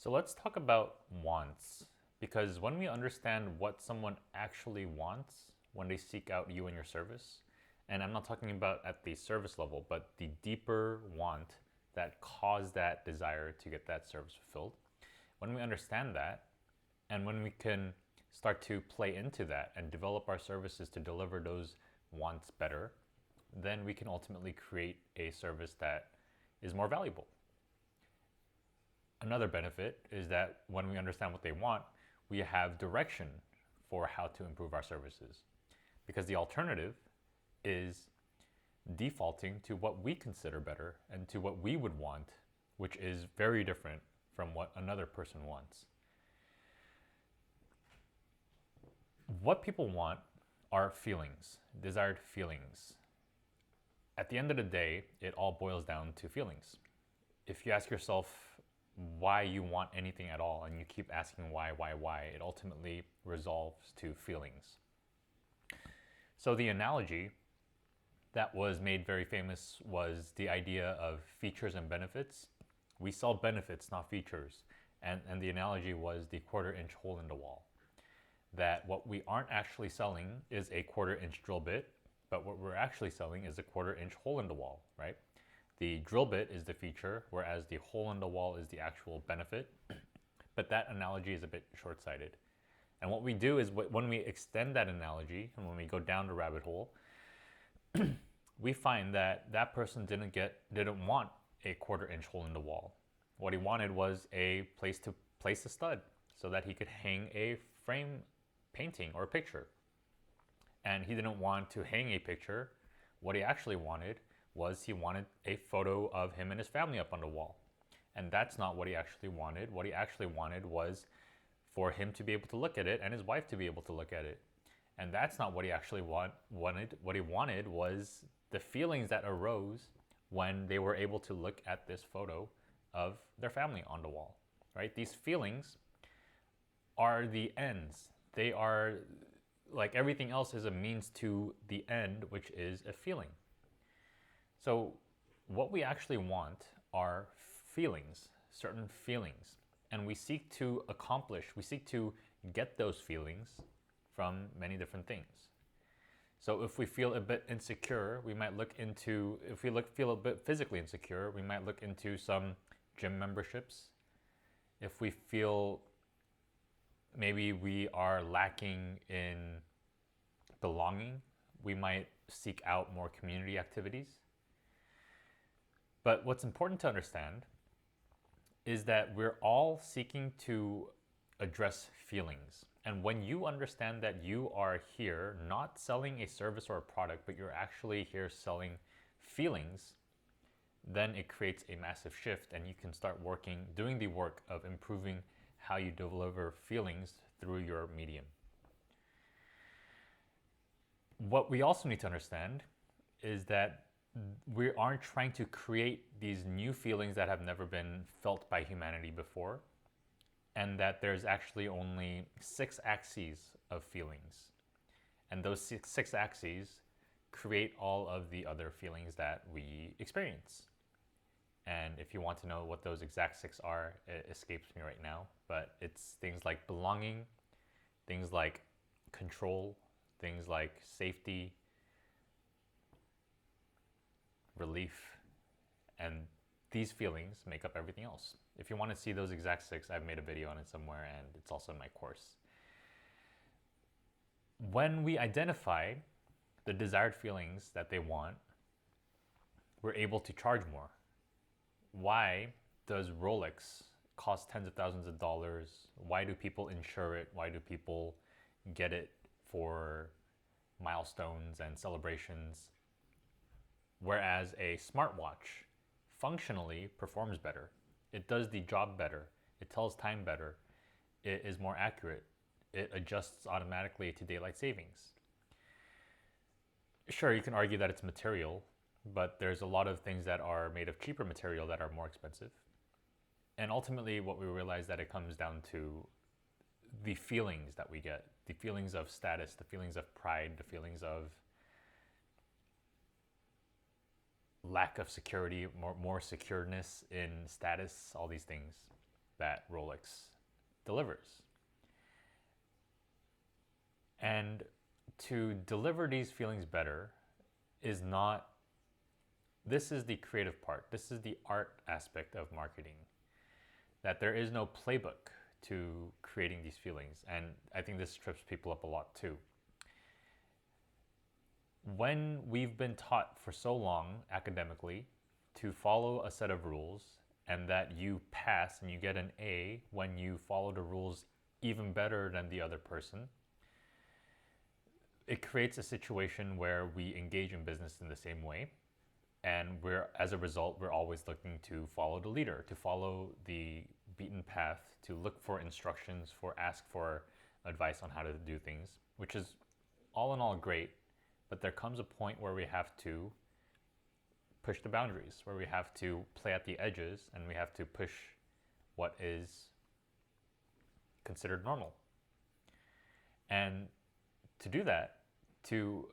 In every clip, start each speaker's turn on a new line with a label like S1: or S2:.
S1: So let's talk about wants. Because when we understand what someone actually wants when they seek out you and your service, and I'm not talking about at the service level, but the deeper want that caused that desire to get that service fulfilled, when we understand that, and when we can start to play into that and develop our services to deliver those wants better, then we can ultimately create a service that is more valuable. Another benefit is that when we understand what they want, we have direction for how to improve our services. Because the alternative is defaulting to what we consider better and to what we would want, which is very different from what another person wants. What people want are feelings, desired feelings. At the end of the day, it all boils down to feelings. If you ask yourself why you want anything at all and you keep asking why, it ultimately resolves to feelings. So the analogy that was made very famous was the idea of features and benefits. We sell benefits, not features. And the analogy was the quarter-inch hole in the wall. That what we aren't actually selling is a quarter-inch drill bit, but what we're actually selling is a quarter-inch hole in the wall, right? The drill bit is the feature, whereas the hole in the wall is the actual benefit. But that analogy is a bit short-sighted. And what we do is when we extend that analogy and when we go down the rabbit hole, we find that that person didn't want a quarter-inch hole in the wall. What he wanted was a place to place a stud so that he could hang a frame painting or a picture. And he didn't want to hang a picture. What he actually wanted was he wanted a photo of him and his family up on the wall. And that's not what he actually wanted. What he actually wanted was for him to be able to look at it and his wife to be able to look at it. And that's not what he actually wanted. What he wanted was the feelings that arose when they were able to look at this photo of their family on the wall, right? These feelings are the ends. They are like everything else is a means to the end, which is a feeling. So what we actually want are feelings, certain feelings. And we seek to get those feelings from many different things. So if we feel a bit insecure, we might look into, feel a bit physically insecure, we might look into some gym memberships. If we feel maybe we are lacking in belonging, we might seek out more community activities. But what's important to understand is that we're all seeking to address feelings. And when you understand that you are here not selling a service or a product, but you're actually here selling feelings, then it creates a massive shift and you can start doing the work of improving how you deliver feelings through your medium. What we also need to understand is that we aren't trying to create these new feelings that have never been felt by humanity before, and that there's actually only 6 axes of feelings. And those six axes create all of the other feelings that we experience. And if you want to know what those exact 6 are, it escapes me right now, but it's things like belonging, things like control, things like safety, relief, and these feelings make up everything else. If you want to see those exact 6, I've made a video on it somewhere and it's also in my course. When we identify the desired feelings that they want, we're able to charge more. Why does Rolex cost tens of thousands of dollars? Why do people insure it? Why do people get it for milestones and celebrations? Whereas a smartwatch functionally performs better. It does the job better. It tells time better. It is more accurate. It adjusts automatically to daylight savings. Sure, you can argue that it's material, but there's a lot of things that are made of cheaper material that are more expensive. And ultimately, what we realize that it comes down to the feelings that we get, the feelings of status, the feelings of pride, the feelings of lack of security, more secureness in status, all these things. that Rolex delivers. And to deliver these feelings better is not, this is the creative part. This is the art aspect of marketing. That there is no playbook to creating these feelings. And I think this trips people up a lot too. When we've been taught for so long academically to follow a set of rules, and that you pass and you get an A when you follow the rules even better than the other person, it creates a situation where we engage in business in the same way. And as a result, we're always looking to follow the leader, to follow the beaten path, to look for instructions, ask for advice on how to do things, which is all in all great. But there comes a point where we have to push the boundaries, where we have to play at the edges, and we have to push what is considered normal. And to do that, to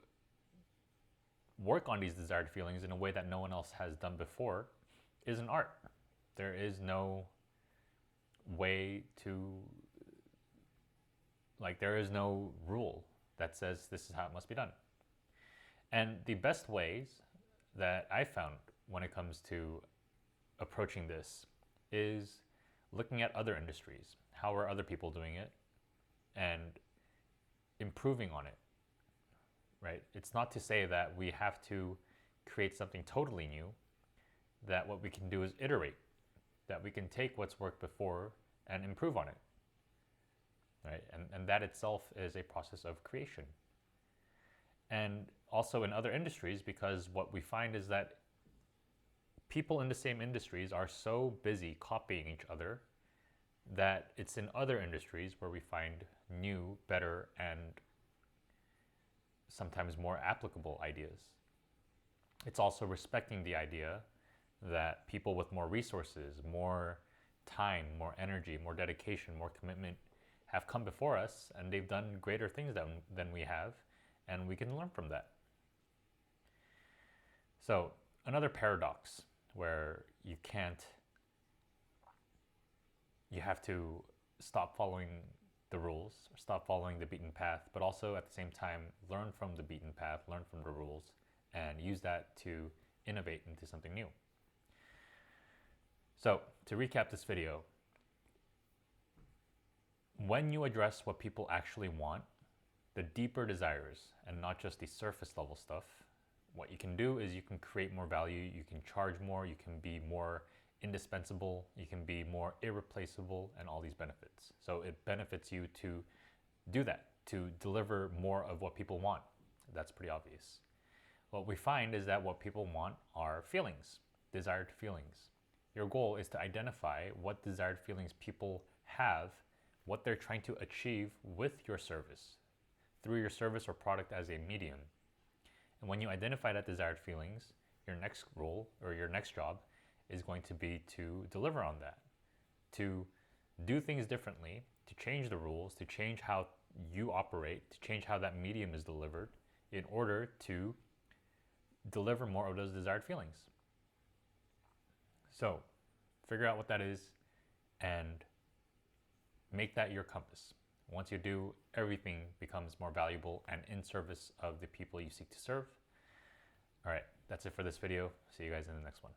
S1: work on these desired feelings in a way that no one else has done before, is an art. There is no way to, there is no rule that says this is how it must be done. And the best ways that I found when it comes to approaching this is looking at other industries. How are other people doing it? And improving on it, right? It's not to say that we have to create something totally new, that what we can do is iterate, that we can take what's worked before and improve on it, right? And that itself is a process of creation. And also in other industries, because what we find is that people in the same industries are so busy copying each other that it's in other industries where we find new, better, and sometimes more applicable ideas. It's also respecting the idea that people with more resources, more time, more energy, more dedication, more commitment have come before us, and they've done greater things than we have, and we can learn from that. So another paradox where you have to stop following the rules, or stop following the beaten path, but also at the same time learn from the beaten path, learn from the rules, and use that to innovate into something new. So to recap this video, when you address what people actually want, the deeper desires, and not just the surface level stuff, what you can do is you can create more value, you can charge more, you can be more indispensable, you can be more irreplaceable, and all these benefits. So it benefits you to do that, to deliver more of what people want. That's pretty obvious. What we find is that what people want are feelings, desired feelings. Your goal is to identify what desired feelings people have, what they're trying to achieve with your service, through your service or product as a medium. And when you identify that desired feelings, your next role or your next job is going to be to deliver on that, to do things differently, to change the rules, to change how you operate, to change how that medium is delivered in order to deliver more of those desired feelings. So figure out what that is and make that your compass. Once you do, everything becomes more valuable and in service of the people you seek to serve. All right, that's it for this video. See you guys in the next one.